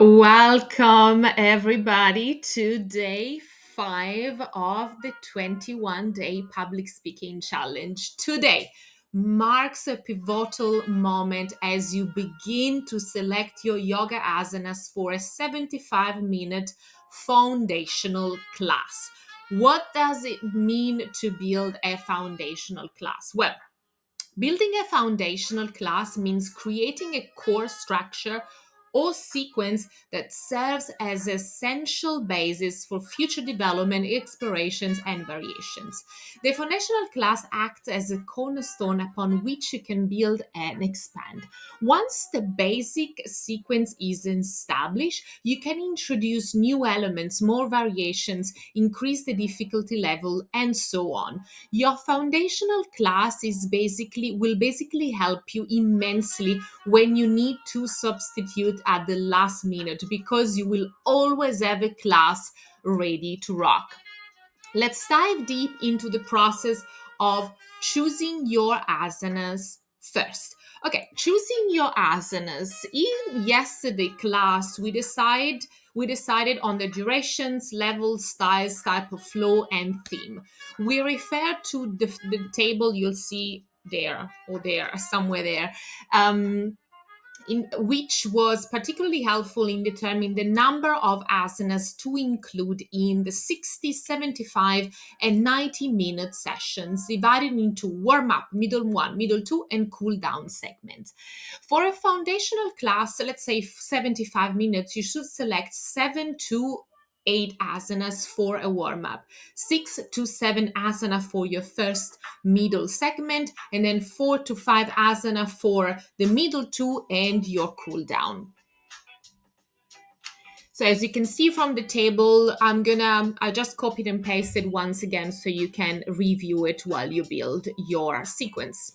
Welcome, everybody, to day 5 of the 21-day public speaking challenge. Today marks a pivotal moment as you begin to select your yoga asanas for a 75-minute foundational class. What does it mean to build a foundational class? Well, building a foundational class means creating a core structure or sequence that serves as essential basis for future development, explorations, and variations. The foundational class acts as a cornerstone upon which you can build and expand. Once the basic sequence is established, you can introduce new elements, more variations, increase the difficulty level, and so on. Your foundational class will basically help you immensely when you need to substitute at the last minute because you will always have a class ready to rock. Let's dive deep into the process of choosing your asanas first. Okay, choosing your asanas. In yesterday class, we decided on the durations, levels, styles, type of flow, and theme. We refer to the table you'll see there or there, somewhere there. Which was particularly helpful in determining the number of asanas to include in the 60, 75, and 90-minute sessions, divided into warm up, middle one, middle two, and cool down segments. For a foundational class, let's say 75 minutes, you should select 7 to 8 asanas for a warm up, 6 to 7 asana for your first middle segment, and then 4 to 5 asana for the middle two and your cool down. So as you can see from the table, I just copied and pasted once again so you can review it while you build your sequence.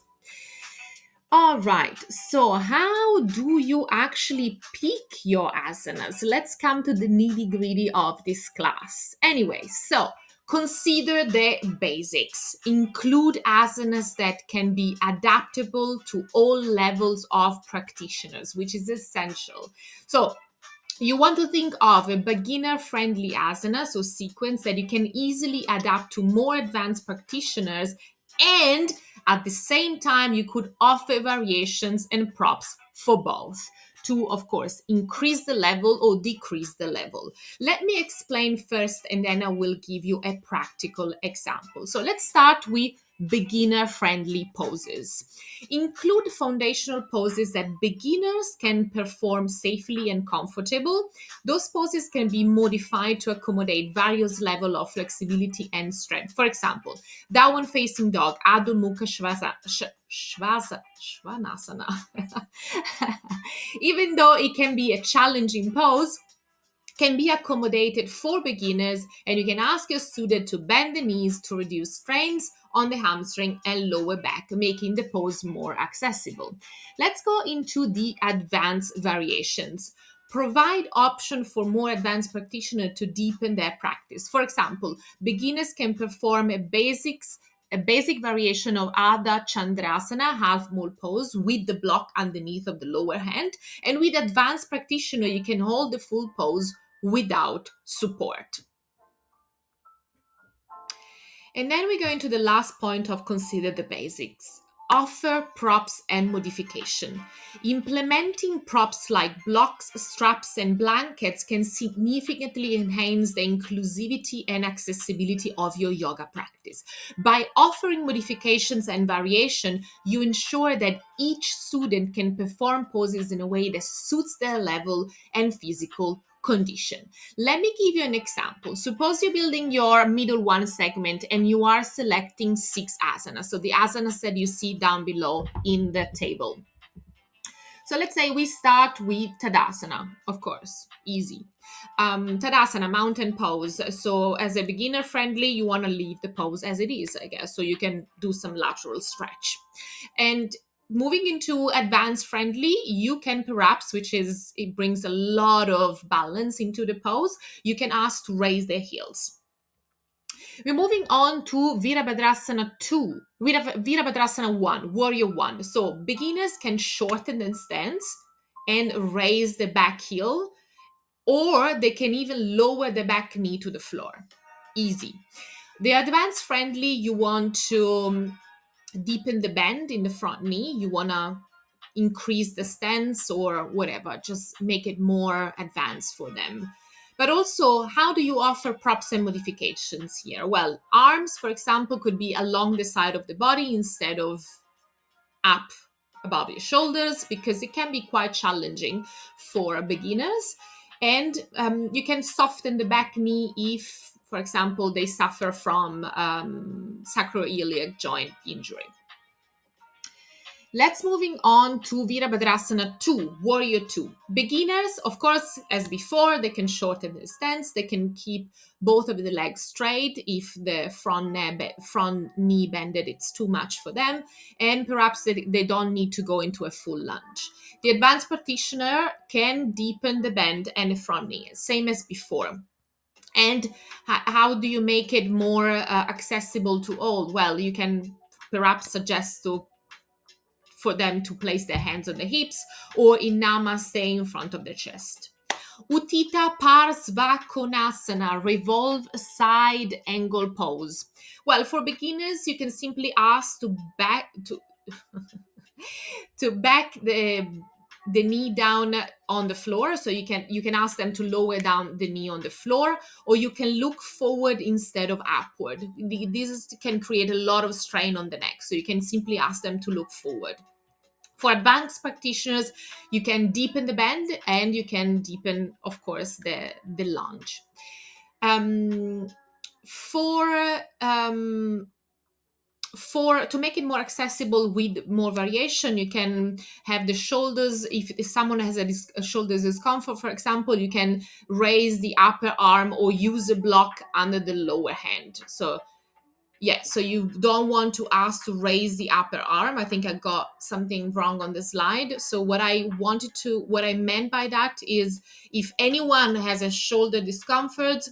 All right, so how do you actually pick your asanas? Let's come to the nitty gritty of this class. Anyway, so consider the basics. Include asanas that can be adaptable to all levels of practitioners, which is essential. So you want to think of a beginner friendly asana, so sequence that you can easily adapt to more advanced practitioners, and at the same time you could offer variations and props for both to, of course, increase the level or decrease the level. Let me explain first and then I will give you a practical example. So let's start with beginner friendly poses. Include foundational poses that beginners can perform safely and comfortable. Those poses can be modified to accommodate various levels of flexibility and strength. For example, downward facing dog, Adho Mukha Svanasana. Even though it can be a challenging pose, can be accommodated for beginners, and you can ask your student to bend the knees to reduce strains on the hamstring and lower back, making the pose more accessible. Let's go into the advanced variations. Provide option for more advanced practitioner to deepen their practice. For example, beginners can perform a basic variation of Ardha Chandrasana, half mole pose, with the block underneath of the lower hand. And with advanced practitioner, you can hold the full pose without support. And then we go into the last point of consider the basics. Offer props and modification. Implementing props like blocks, straps, and blankets can significantly enhance the inclusivity and accessibility of your yoga practice. By offering modifications and variation, you ensure that each student can perform poses in a way that suits their level and physical condition. Let me give you an example. Suppose you're building your middle one segment and you are selecting 6 asanas. So the asanas that you see down below in the table. So let's say we start with Tadasana, of course, easy. Tadasana, mountain pose. So as a beginner friendly, you want to leave the pose as it is, I guess. So you can do some lateral stretch. And moving into advanced friendly, you can perhaps, it brings a lot of balance into the pose, you can ask to raise their heels. We're moving on to Virabhadrasana 2, Virabhadrasana 1, Warrior 1. So beginners can shorten the stance and raise the back heel or they can even lower the back knee to the floor. Easy. The advanced friendly, you want to deepen the bend in the front knee. You want to increase the stance or whatever, just make it more advanced for them. But also, how do you offer props and modifications here? Well, arms, for example, could be along the side of the body instead of up above your shoulders, because it can be quite challenging for beginners. And you can soften the back knee if, for example, they suffer from sacroiliac joint injury. Let's moving on to Virabhadrasana 2, Warrior 2. Beginners, of course, as before, they can shorten the stance. They can keep both of the legs straight if the front knee bended, it's too much for them. And perhaps they don't need to go into a full lunge. The advanced practitioner can deepen the bend and the front knee, same as before. And how do you make it more accessible to all? Well, you can perhaps suggest for them to place their hands on the hips or in namaste in front of the chest. Utthita Parsvakonasana, revolve side angle pose. Well, for beginners, you can simply ask to back the knee down on the floor. So you can ask them to lower down the knee on the floor, or you can look forward instead of upward. This can create a lot of strain on the neck. So you can simply ask them to look forward. For advanced practitioners, you can deepen the bend and you can deepen, of course, the lunge. For to make it more accessible with more variation, you can have the shoulders. If someone has a shoulder discomfort, for example, you can raise the upper arm or use a block under the lower hand. So you don't want to ask to raise the upper arm. I think I got something wrong on the slide. So what I meant by that is, if anyone has a shoulder discomfort,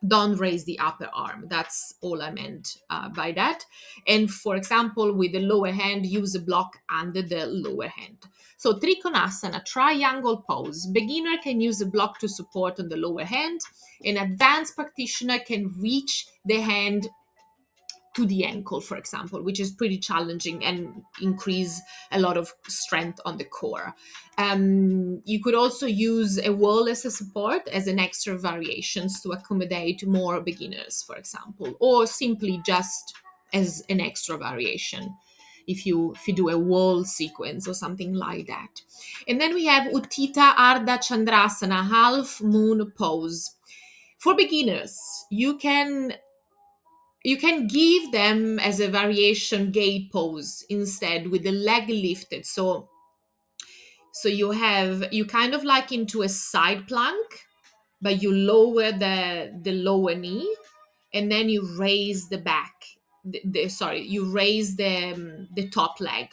don't raise the upper arm. That's all I meant by that. And for example, with the lower hand, use a block under the lower hand. So Trikonasana, triangle pose. Beginner can use a block to support on the lower hand. An advanced practitioner can reach the hand to the ankle, for example, which is pretty challenging and increase a lot of strength on the core. You could also use a wall as a support as an extra variations to accommodate more beginners, for example, or simply just as an extra variation if you do a wall sequence or something like that. And then we have Utthita Ardha Chandrasana, half moon pose. For beginners, you can give them as a variation gate pose instead, with the leg lifted. So you kind of like into a side plank, but you lower the lower knee, and then you raise the back. You raise the top leg.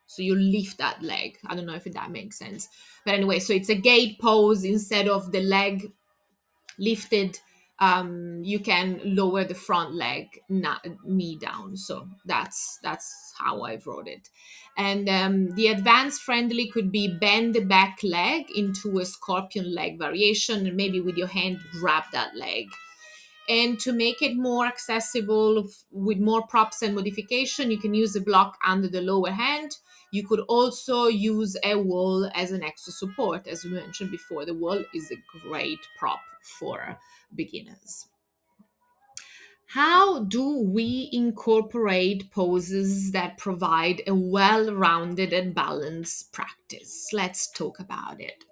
So you lift that leg. I don't know if that makes sense, but anyway, so it's a gate pose. Instead of the leg lifted, you can lower the front leg knee down. So that's how I wrote it. And the advanced friendly could be bend the back leg into a scorpion leg variation, and maybe with your hand grab that leg. And to make it more accessible with more props and modification, you can use a block under the lower hand. You could also use a wall as an extra support. As we mentioned before, the wall is a great prop for beginners. How do we incorporate poses that provide a well-rounded and balanced practice? Let's talk about it.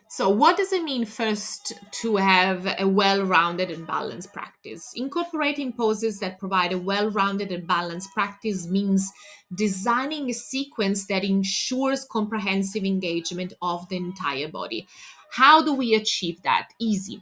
So what does it mean first to have a well-rounded and balanced practice? Incorporating poses that provide a well-rounded and balanced practice means designing a sequence that ensures comprehensive engagement of the entire body. How do we achieve that? Easy.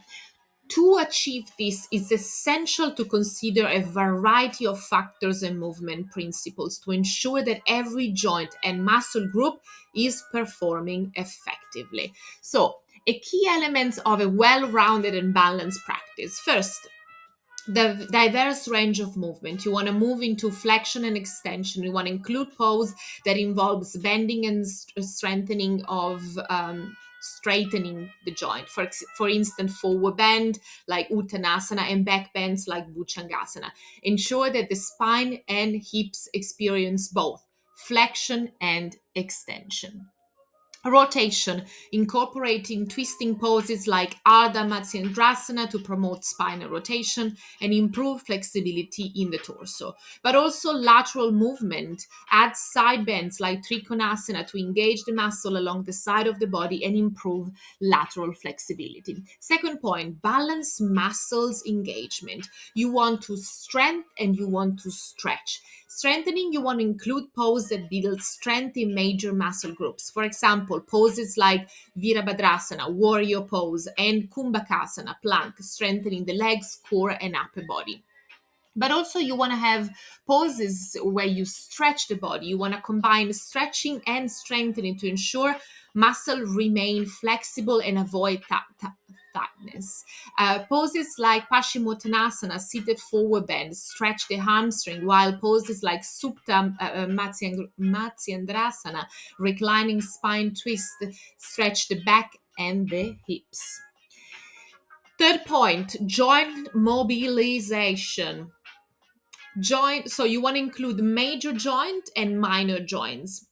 To achieve this, it's essential to consider a variety of factors and movement principles to ensure that every joint and muscle group is performing effectively. So, a key element of a well-rounded and balanced practice. First, the diverse range of movement. You want to move into flexion and extension. You want to include pose that involves bending and strengthening of straightening the joint. For instance, forward bend like Uttanasana and back bends like Bhujangasana. Ensure that the spine and hips experience both flexion and extension. Rotation, incorporating twisting poses like Ardha Matsyendrasana to promote spinal rotation and improve flexibility in the torso. But also lateral movement, add side bends like Trikonasana to engage the muscle along the side of the body and improve lateral flexibility. Second point, balance muscles engagement. You want to strengthen and you want to stretch. Strengthening, you want to include poses that build strength in major muscle groups. For example, poses like Virabhadrasana, warrior pose, and Kumbhakasana, plank, strengthening the legs, core, and upper body. But also, you want to have poses where you stretch the body. You want to combine stretching and strengthening to ensure muscle remain flexible and avoid tightness. Poses like Paschimottanasana, seated forward bend, stretch the hamstring, while poses like Supta Matsyendrasana, reclining spine twist, stretch the back and the hips. Third point, joint mobilization. So you want to include major joint and minor joints.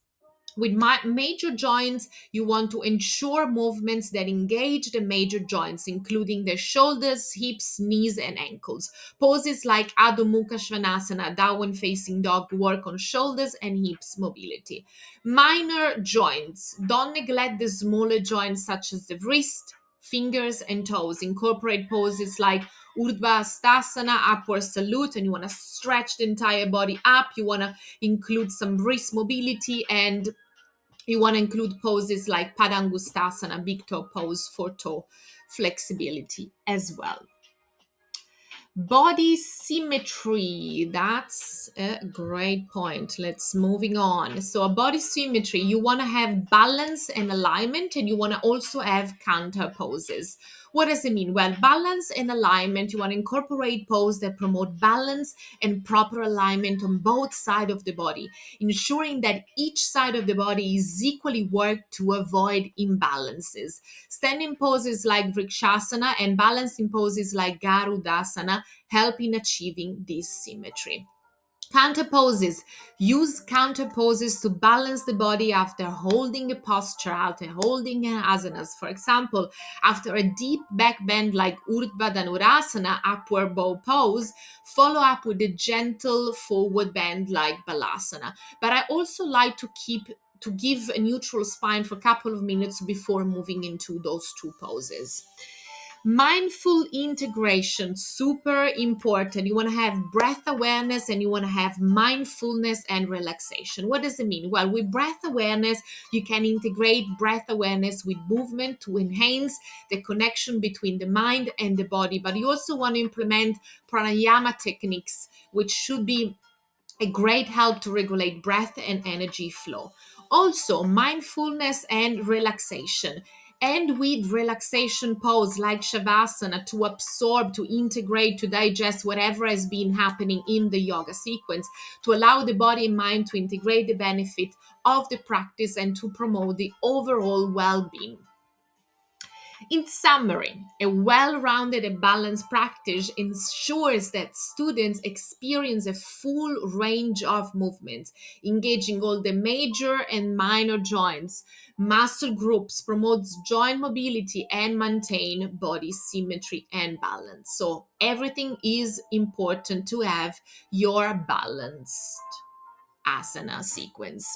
With major joints, you want to ensure movements that engage the major joints, including the shoulders, hips, knees, and ankles. Poses like Adho Mukha Svanasana, downward facing dog, work on shoulders and hips mobility. Minor joints, don't neglect the smaller joints such as the wrist, fingers, and toes. Incorporate poses like Urdhva Stasana, upward salute, and you want to stretch the entire body up. You want to include some wrist mobility, and you want to include poses like Padangustasana, big toe pose for toe flexibility as well. Body symmetry, that's a great point. Let's moving on. So a body symmetry, you want to have balance and alignment, and you want to also have counter poses. What does it mean? Well, balance and alignment, you want to incorporate poses that promote balance and proper alignment on both sides of the body, ensuring that each side of the body is equally worked to avoid imbalances. Standing poses like Vrikshasana and balancing poses like Garudasana help in achieving this symmetry. Counter poses. Use counter poses to balance the body after holding a posture, after holding an asanas. For example, after a deep back bend like Urdhva Dhanurasana, upward bow pose, follow up with a gentle forward bend like Balasana. But I also like to give a neutral spine for a couple of minutes before moving into those two poses. Mindful integration, super important. You want to have breath awareness and you want to have mindfulness and relaxation. What does it mean? Well, with breath awareness, you can integrate breath awareness with movement to enhance the connection between the mind and the body. But you also want to implement pranayama techniques, which should be a great help to regulate breath and energy flow. Also, mindfulness and relaxation. And with relaxation pose like Shavasana to absorb, to integrate, to digest whatever has been happening in the yoga sequence, to allow the body and mind to integrate the benefit of the practice and to promote the overall well being. In summary, a well-rounded and balanced practice ensures that students experience a full range of movements, engaging all the major and minor joints, muscle groups, promotes joint mobility, and maintain body symmetry and balance. So everything is important to have your balanced asana sequence.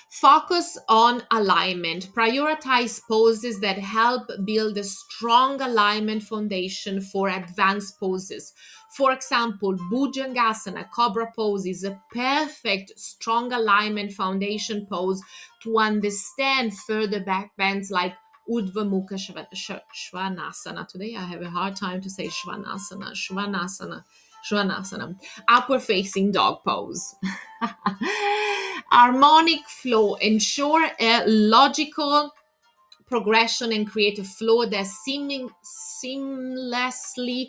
Focus on alignment. Prioritize poses that help build a strong alignment foundation for advanced poses. For example, Bhujangasana, cobra pose, is a perfect strong alignment foundation pose to understand further back bends like Urdhva Mukha Svanasana. Today I have a hard time to say Svanasana. Upward facing dog pose. Harmonic flow. Ensure a logical progression and create a flow that seamlessly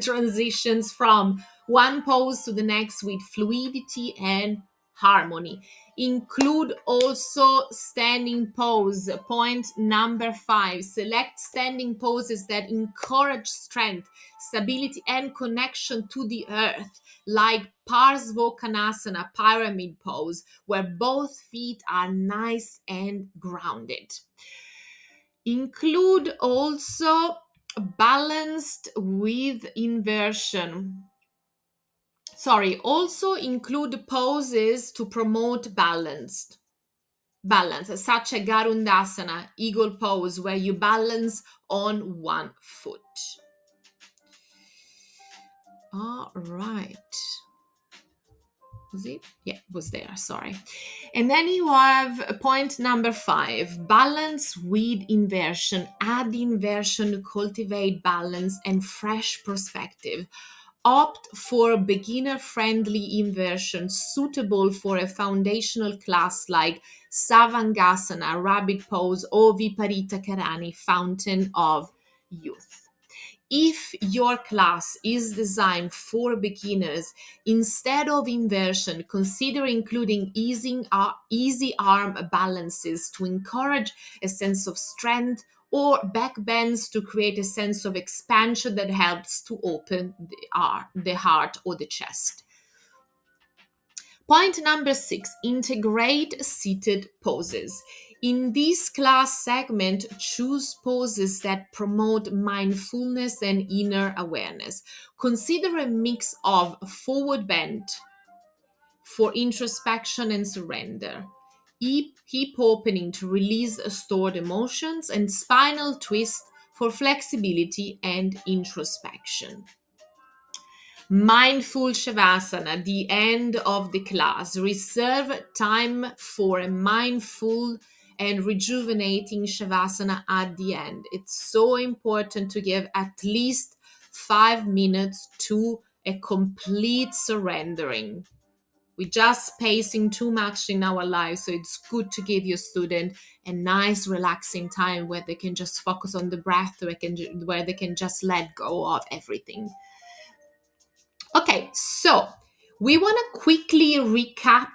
transitions from one pose to the next with fluidity and harmony. Include also standing pose. Point number 5. Select standing poses that encourage strength, stability, and connection to the earth, like Parsvottanasana, pyramid pose, where both feet are nice and grounded. Include also balanced with inversion. Also include poses to promote balance, such as Garundasana, eagle pose, where you balance on one foot. All right. Was it? Yeah, it was there. Sorry. And then you have point number 5, balance with inversion. Add inversion to cultivate balance and fresh perspective. Opt for beginner-friendly inversion suitable for a foundational class like Savangasana, Rabbit Pose, or Viparita Karani, Fountain of Youth. If your class is designed for beginners, instead of inversion, consider including easy arm balances to encourage a sense of strength, or back bends to create a sense of expansion that helps to open the heart or the chest. Point number 6, integrate seated poses. In this class segment, choose poses that promote mindfulness and inner awareness. Consider a mix of forward bend for introspection and surrender, hip opening to release stored emotions, and spinal twist for flexibility and introspection. Mindful Shavasana, the end of the class. Reserve time for a mindful and rejuvenating Shavasana at the end. It's so important to give at least 5 minutes to a complete surrendering. We're just pacing too much in our lives, so it's good to give your student a nice relaxing time where they can just focus on the breath, where they can just let go of everything. Okay, so we want to quickly recap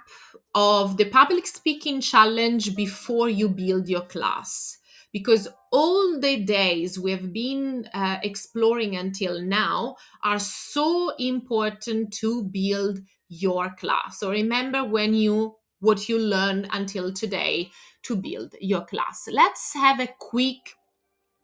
of the public speaking challenge before you build your class, because all the days we have been exploring until now are so important to build your class. So remember what you learned until today to build your class. Let's have a quick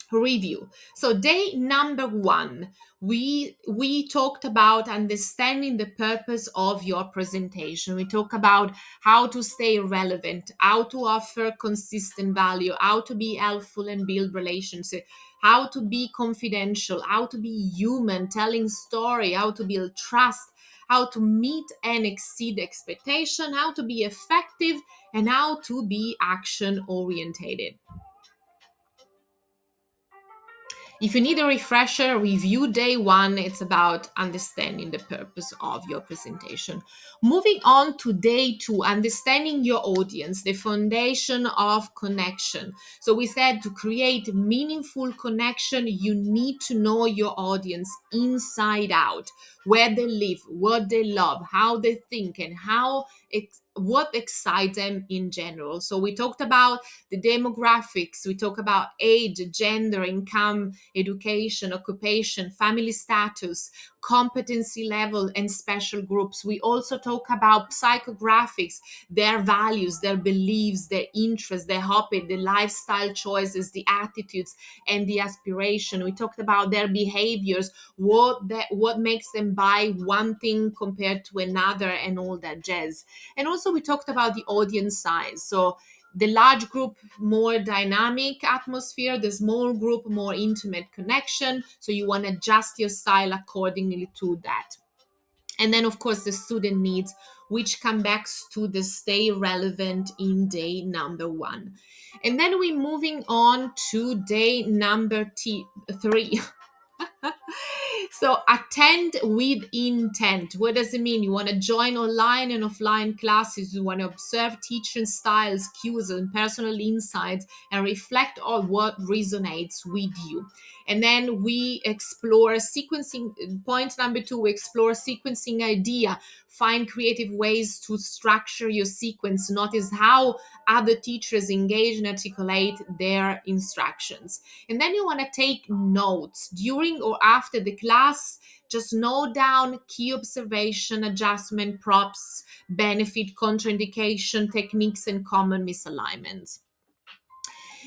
review. So day number 1, we talked about understanding the purpose of your presentation. We talk about how to stay relevant, how to offer consistent value, how to be helpful and build relationships, how to be confidential, how to be human, telling story, how to build trust, how to meet and exceed expectation, how to be effective, and how to be action orientated. If you need a refresher, review day 1. It's about understanding the purpose of your presentation. Moving on to day 2, understanding your audience, the foundation of connection. So we said to create meaningful connection, you need to know your audience inside out, where they live, what they love, how they think, and what excites them in general. So we talked about the demographics, we talk about age, gender, income, education, occupation, family status, competency level, and special groups. We also talk about psychographics, their values, their beliefs, their interests, their hobby, the lifestyle choices, the attitudes, and the aspiration. We talked about their behaviors, what makes them buy one thing compared to another, and all that jazz. And also we talked about the audience size. So the large group, more dynamic atmosphere, the small group, more intimate connection. So you want to adjust your style accordingly to that. And then, of course, the student needs, which come back to the stay relevant in day number 1. And then we're moving on to day number 3. So attend with intent. What does it mean? You want to join online and offline classes. You want to observe teaching styles, cues, and personal insights and reflect on what resonates with you. And then we explore sequencing. Point number two, we explore sequencing idea. Find creative ways to structure your sequence. Notice how other teachers engage and articulate their instructions. And then you want to take notes during or after the class. Just note down key observation, adjustment, props, benefit, contraindication, techniques, and common misalignments.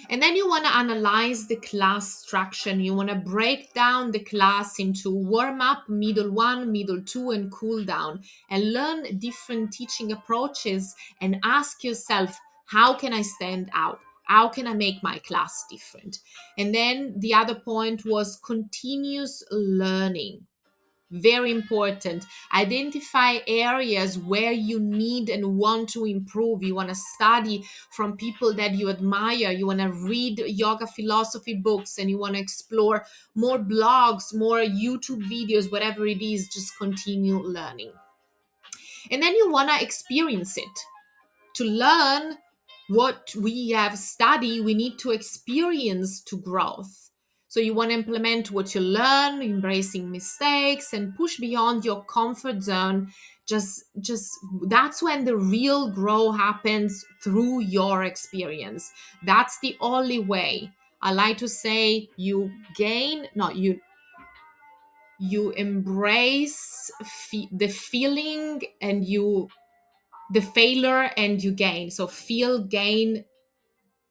And then you want to analyze the class structure. And you want to break down the class into warm up, middle one, middle two, and cool down, and learn different teaching approaches and ask yourself, how can I stand out? How can I make my class different? And then the other point was continuous learning. Very important. Identify areas where you need and want to improve. You want to study from people that you admire. You want to read yoga philosophy books, and you want to explore more blogs, more YouTube videos, whatever it is. Just continue learning. And then you want to experience it. To learn what we have studied, we need to experience to growth. So you want to implement what you learn, embracing mistakes, and push beyond your comfort zone. Just that's when the real growth happens, through your experience. That's the only way. I like to say, you gain, not you embrace the feeling, and you the failure, and you gain. So feel, gain.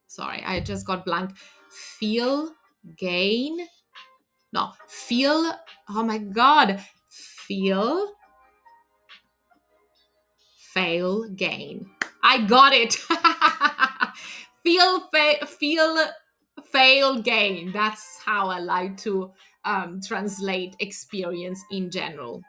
Sorry, I just got blank. Feel, gain. No, feel. Oh my God. Feel, fail, gain. I got it. Feel, fail, gain. That's how I like to translate experience in general.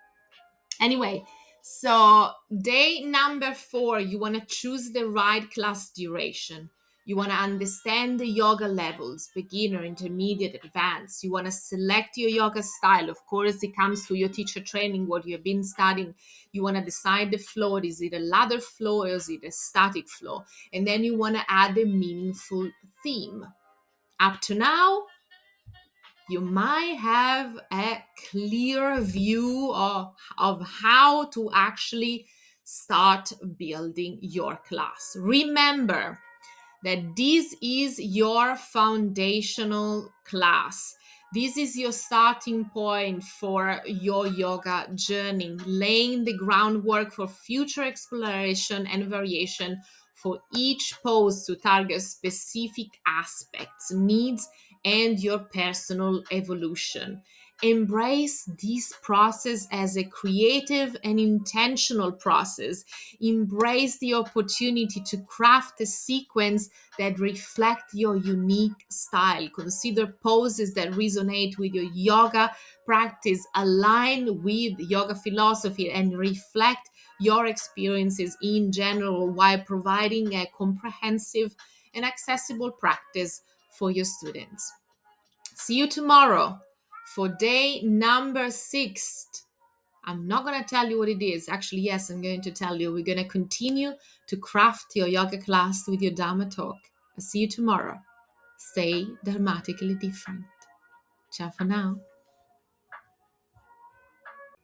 Anyway, so day number 4, you want to choose the right class duration. You want to understand the yoga levels, beginner, intermediate, advanced. You want to select your yoga style. Of course, it comes to your teacher training, what you have been studying. You want to decide the flow. Is it a ladder flow, or is it a static flow? And then you want to add a meaningful theme. Up to now, you might have a clear view of how to actually start building your class. Remember that this is your foundational class. This is your starting point for your yoga journey, laying the groundwork for future exploration and variation for each pose to target specific aspects, needs, and your personal evolution. Embrace this process as a creative and intentional process. Embrace the opportunity to craft a sequence that reflect your unique style. Consider poses that resonate with your yoga practice, align with yoga philosophy, and reflect your experiences in general, while providing a comprehensive and accessible practice for your students. See you tomorrow for day number 6. I'm not going to tell you what it is. Actually, yes, I'm going to tell you. We're going to continue to craft your yoga class with your Dharma talk. I'll see you tomorrow. Stay dramatically different. Ciao for now.